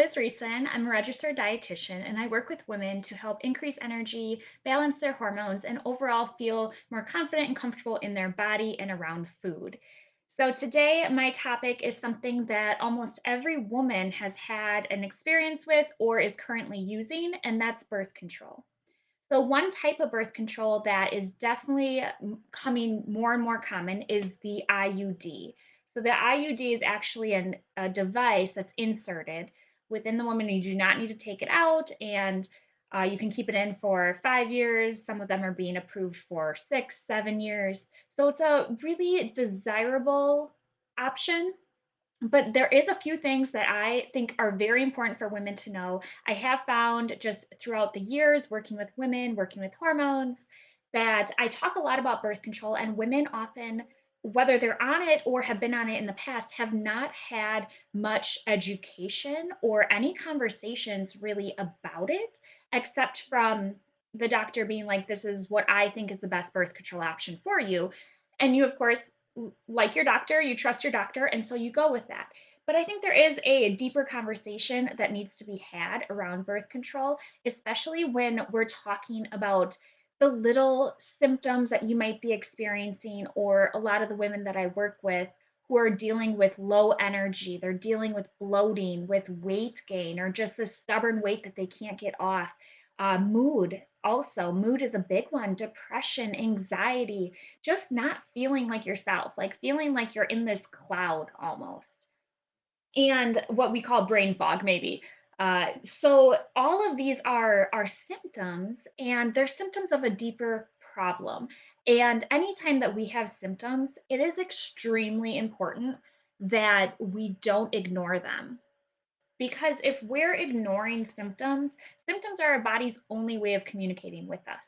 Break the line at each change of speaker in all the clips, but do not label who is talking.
Liz Reeson. I'm a registered dietitian and I work with women to help increase energy, balance their hormones, and overall feel more confident and comfortable in their body and around food. So, today, my topic is something that almost every woman has had an experience with or is currently using, and that's birth control. So, one type of birth control that is definitely coming more and more common is the IUD. So, the IUD is actually a device that's inserted within the woman. You do not need to take it out, and you can keep it in for 5 years. Some of them are being approved for 6, 7 years. So, it's a really desirable option, but there is a few things that I think are very important for women to know. I have found just throughout the years working with women, working with hormones, that I talk a lot about birth control, and women often, whether they're on it or have been on it in the past, have not had much education or any conversations really about it, except from the doctor being like, this is what I think is the best birth control option for you. And you, of course, like your doctor, you trust your doctor, and so you go with that. But I think there is a deeper conversation that needs to be had around birth control, especially when we're talking about the little symptoms that you might be experiencing, or a lot of the women that I work with who are dealing with low energy, they're dealing with bloating, with weight gain, or just this stubborn weight that they can't get off. Mood, also, mood is a big one, depression, anxiety, just not feeling like yourself, like feeling like you're in this cloud almost, and what we call brain fog, maybe. So all of these are symptoms, and they're symptoms of a deeper problem. And anytime that we have symptoms, it is extremely important that we don't ignore them. Because if we're ignoring symptoms, symptoms are our body's only way of communicating with us.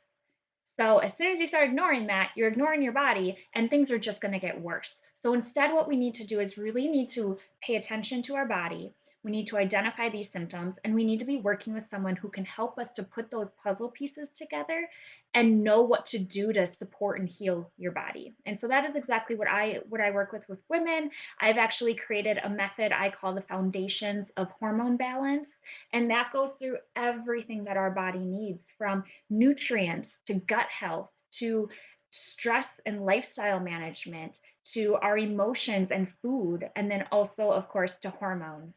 So as soon as you start ignoring that, you're ignoring your body and things are just going to get worse. So instead, what we need to do is really need to pay attention to our body. We need to identify these symptoms, and we need to be working with someone who can help us to put those puzzle pieces together and know what to do to support and heal your body. And so that is exactly what I work with women. I've actually created a method I call the foundations of hormone balance, and that goes through everything that our body needs, from nutrients to gut health to stress and lifestyle management to our emotions and food, and then also, of course, to hormones.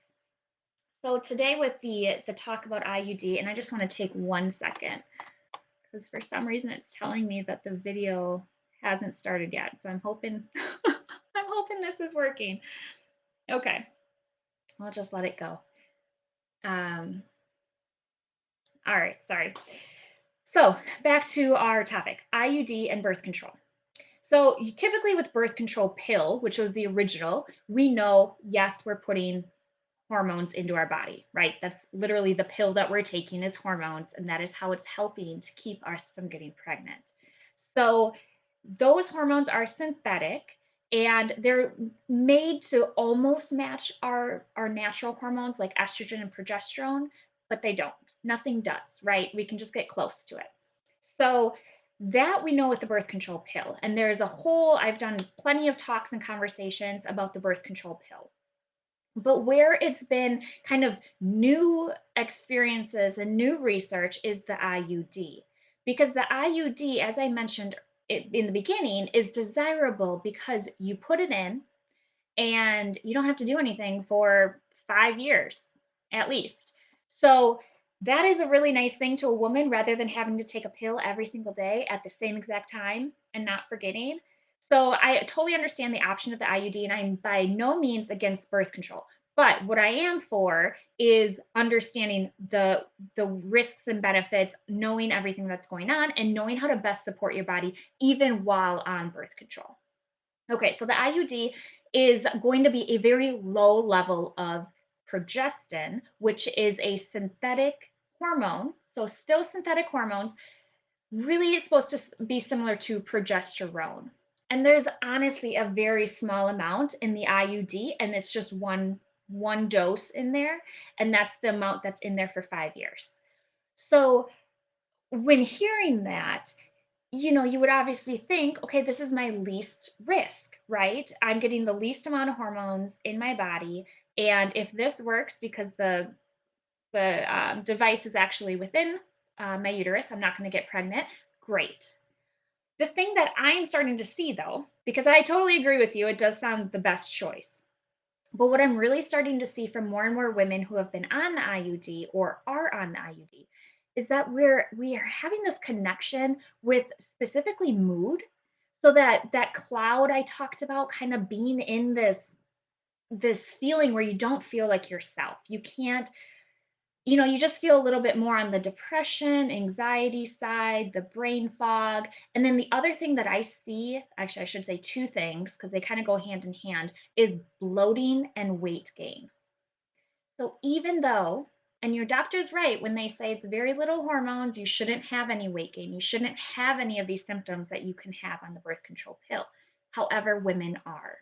So today with the talk about IUD, and I just want to take 1 second because for some reason it's telling me that the video hasn't started yet. So I'm hoping I'm hoping this is working. Okay, I'll just let it go. Um, all right, sorry. So back to our topic, IUD and birth control. So typically with birth control pill, which was the original, we know, yes, we're putting hormones into our body, right? That's literally the pill that we're taking is hormones, and that is how it's helping to keep us from getting pregnant. So those hormones are synthetic, and they're made to almost match our natural hormones like estrogen and progesterone, but they don't. Nothing does, right? We can just get close to it. So that we know with the birth control pill. And there's a whole, I've done plenty of talks and conversations about the birth control pill. But where it's been kind of new experiences and new research is the IUD. Because the IUD, as I mentioned in the beginning, is desirable because you put it in and you don't have to do anything for 5 years at least. So that is a really nice thing to a woman rather than having to take a pill every single day at the same exact time and not forgetting. So I totally understand the option of the IUD, and I'm by no means against birth control. But what I am for is understanding the risks and benefits, knowing everything that's going on, and knowing how to best support your body even while on birth control. Okay, so the IUD is going to be a very low level of progestin, which is a synthetic hormone. So, still synthetic hormones, really is supposed to be similar to progesterone. And there's honestly a very small amount in the IUD, and it's just one dose in there, and that's the amount that's in there for 5 years. So, when hearing that, you would obviously think, okay, this is my least risk, right? I'm getting the least amount of hormones in my body. And if this works because The device is actually within my uterus. I'm not going to get pregnant. Great. The thing that I'm starting to see, though, because I totally agree with you, it does sound the best choice. But what I'm really starting to see from more and more women who have been on the IUD or are on the IUD is that we are having this connection with specifically mood. So that cloud I talked about, kind of being in this feeling where you don't feel like yourself. You can't, you just feel a little bit more on the depression, anxiety side, the brain fog. And then the other thing that I see, actually, I should say two things because they kind of go hand in hand, is bloating and weight gain. So even though, and your doctor's right when they say it's very little hormones, you shouldn't have any weight gain, you shouldn't have any of these symptoms that you can have on the birth control pill. However, women are.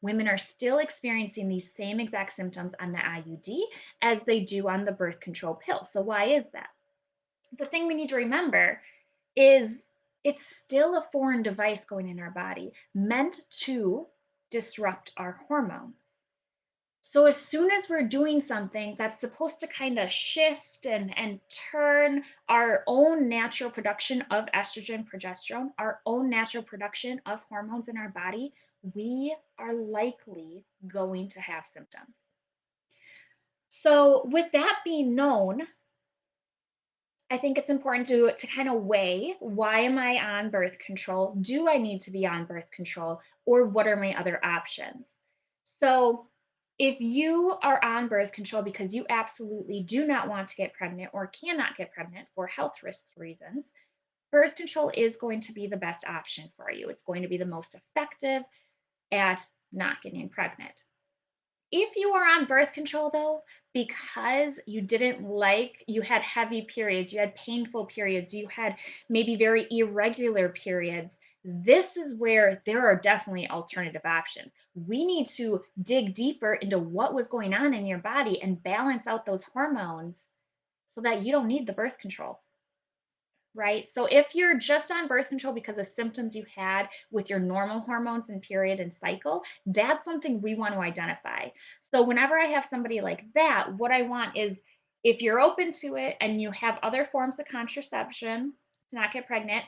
Women are still experiencing these same exact symptoms on the IUD as they do on the birth control pill. So, why is that? The thing we need to remember is it's still a foreign device going in our body meant to disrupt our hormones. So as soon as we're doing something that's supposed to kind of shift and turn our own natural production of estrogen, progesterone, our own natural production of hormones in our body, we are likely going to have symptoms. So with that being known, I think it's important to kind of weigh, why am I on birth control? Do I need to be on birth control? Or what are my other options? So, if you are on birth control because you absolutely do not want to get pregnant or cannot get pregnant for health risk reasons, birth control is going to be the best option for you. It's going to be the most effective at not getting pregnant. If you are on birth control, though, because you had heavy periods, you had painful periods, you had maybe very irregular periods, this is where there are definitely alternative options. We need to dig deeper into what was going on in your body and balance out those hormones so that you don't need the birth control. Right? So if you're just on birth control because of symptoms you had with your normal hormones and period and cycle, that's something we want to identify. So whenever I have somebody like that, what I want is, if you're open to it and you have other forms of contraception to not get pregnant,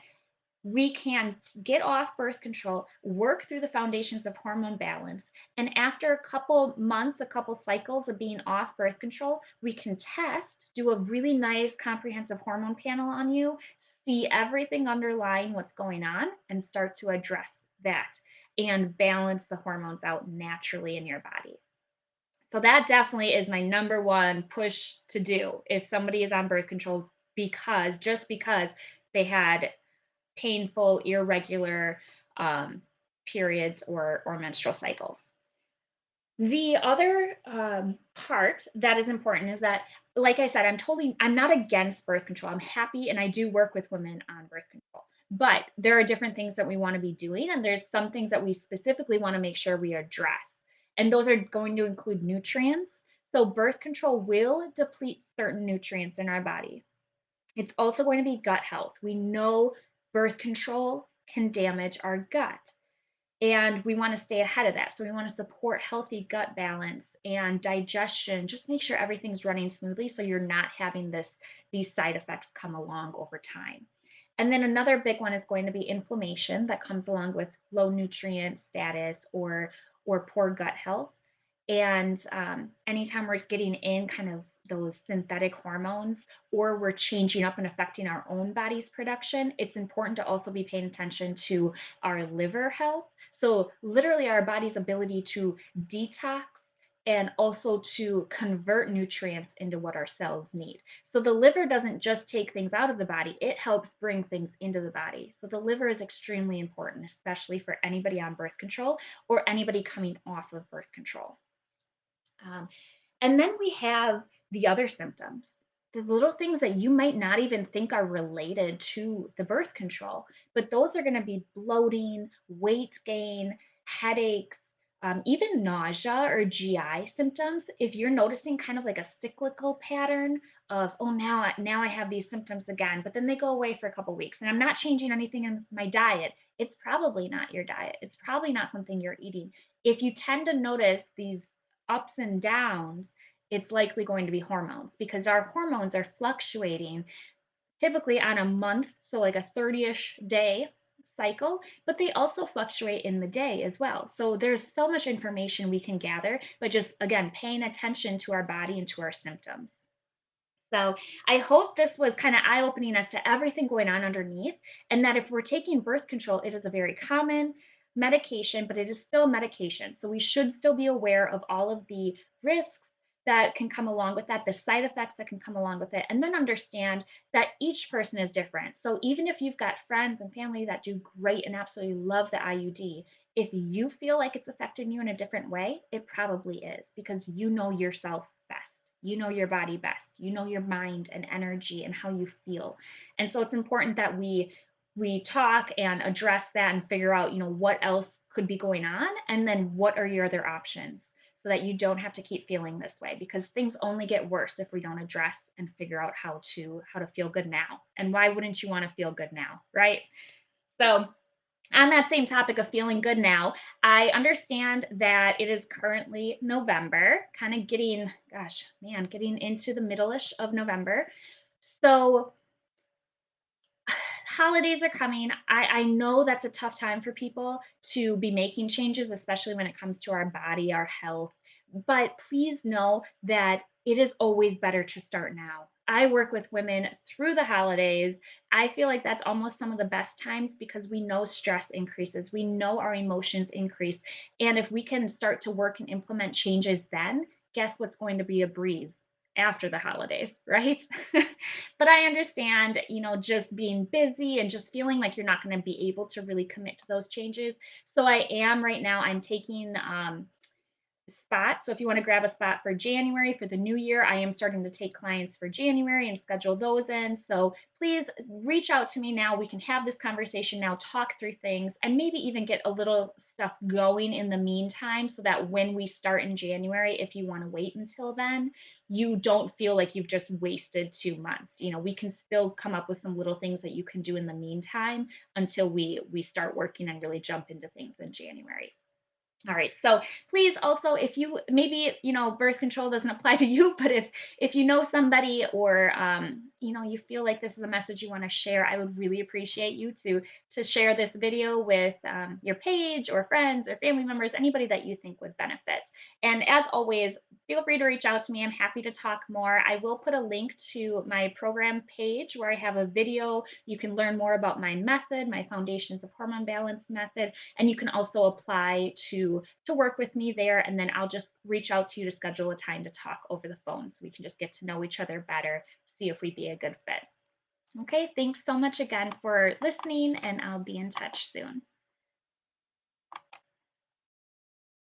we can get off birth control, work through the foundations of hormone balance, and after a couple months, a couple cycles of being off birth control, we can test, do a really nice comprehensive hormone panel on you, see everything underlying what's going on, and start to address that and balance the hormones out naturally in your body. So that definitely is my number one push to do if somebody is on birth control just because they had painful, irregular periods or menstrual cycles. The other part that is important is that, like I said, I'm not against birth control. I'm happy and I do work with women on birth control. But there are different things that we want to be doing, and there's some things that we specifically want to make sure we address. And those are going to include nutrients. So, birth control will deplete certain nutrients in our body. It's also going to be gut health. We know birth control can damage our gut, and we want to stay ahead of that. So we want to support healthy gut balance and digestion. Just make sure everything's running smoothly so you're not having these side effects come along over time. And then another big one is going to be inflammation that comes along with low nutrient status or poor gut health. And anytime we're getting in kind of those synthetic hormones or we're changing up and affecting our own body's production, it's important to also be paying attention to our liver health. So, literally, our body's ability to detox and also to convert nutrients into what our cells need. So, the liver doesn't just take things out of the body, it helps bring things into the body. So, the liver is extremely important, especially for anybody on birth control or anybody coming off of birth control. Um, and then we have the other symptoms, the little things that you might not even think are related to the birth control, but those are going to be bloating, weight gain, headaches, even nausea or GI symptoms. If you're noticing kind of like a cyclical pattern of, oh, now I have these symptoms again, but then they go away for a couple weeks, and I'm not changing anything in my diet, it's probably not your diet. It's probably not something you're eating. If you tend to notice these ups and downs, it's likely going to be hormones because our hormones are fluctuating typically on a month, so like a 30-ish day cycle, but they also fluctuate in the day as well. So there's so much information we can gather by just, again, paying attention to our body and to our symptoms. So I hope this was kind of eye opening as to everything going on underneath, and that if we're taking birth control, it is a very common medication, but it is still medication. So we should still be aware of all of the risks that can come along with that, the side effects that can come along with it, and then understand that each person is different. So even if you've got friends and family that do great and absolutely love the IUD, if you feel like it's affecting you in a different way, it probably is because you know yourself best. You know your body best. You know your mind and energy and how you feel. And so it's important that we talk and address that and figure out, what else could be going on and then what are your other options so that you don't have to keep feeling this way because things only get worse if we don't address and figure out how to feel good now. And why wouldn't you want to feel good now, right? So on that same topic of feeling good now, I understand that it is currently November, kind of getting, gosh, man, getting into the middle-ish of November. So holidays are coming. I know that's a tough time for people to be making changes, especially when it comes to our body, our health. But please know that it is always better to start now. I work with women through the holidays. I feel like that's almost some of the best times because we know stress increases, we know our emotions increase. And if we can start to work and implement changes then, guess what's going to be a breeze? After the holidays, right? But I understand, just being busy and just feeling like you're not going to be able to really commit to those changes. So I am right now, I'm taking spot. So if you want to grab a spot for January for the new year, I am starting to take clients for January and schedule those in. So please reach out to me now. We can have this conversation now, talk through things, and maybe even get a little stuff going in the meantime so that when we start in January, if you want to wait until then, you don't feel like you've just wasted 2 months. We can still come up with some little things that you can do in the meantime until we start working and really jump into things in January. All right. So please also, if you maybe birth control doesn't apply to you, but if you know somebody or you feel like this is a message you want to share, I would really appreciate you to share this video with your page or friends or family members, anybody that you think would benefit. And as always, feel free to reach out to me. I'm happy to talk more. I will put a link to my program page where I have a video. You can learn more about my method, my Foundations of Hormone Balance method, and you can also apply to work with me there. And then I'll just reach out to you to schedule a time to talk over the phone so we can just get to know each other better, see if we'd be a good fit. Okay, thanks so much again for listening, and I'll be in touch soon.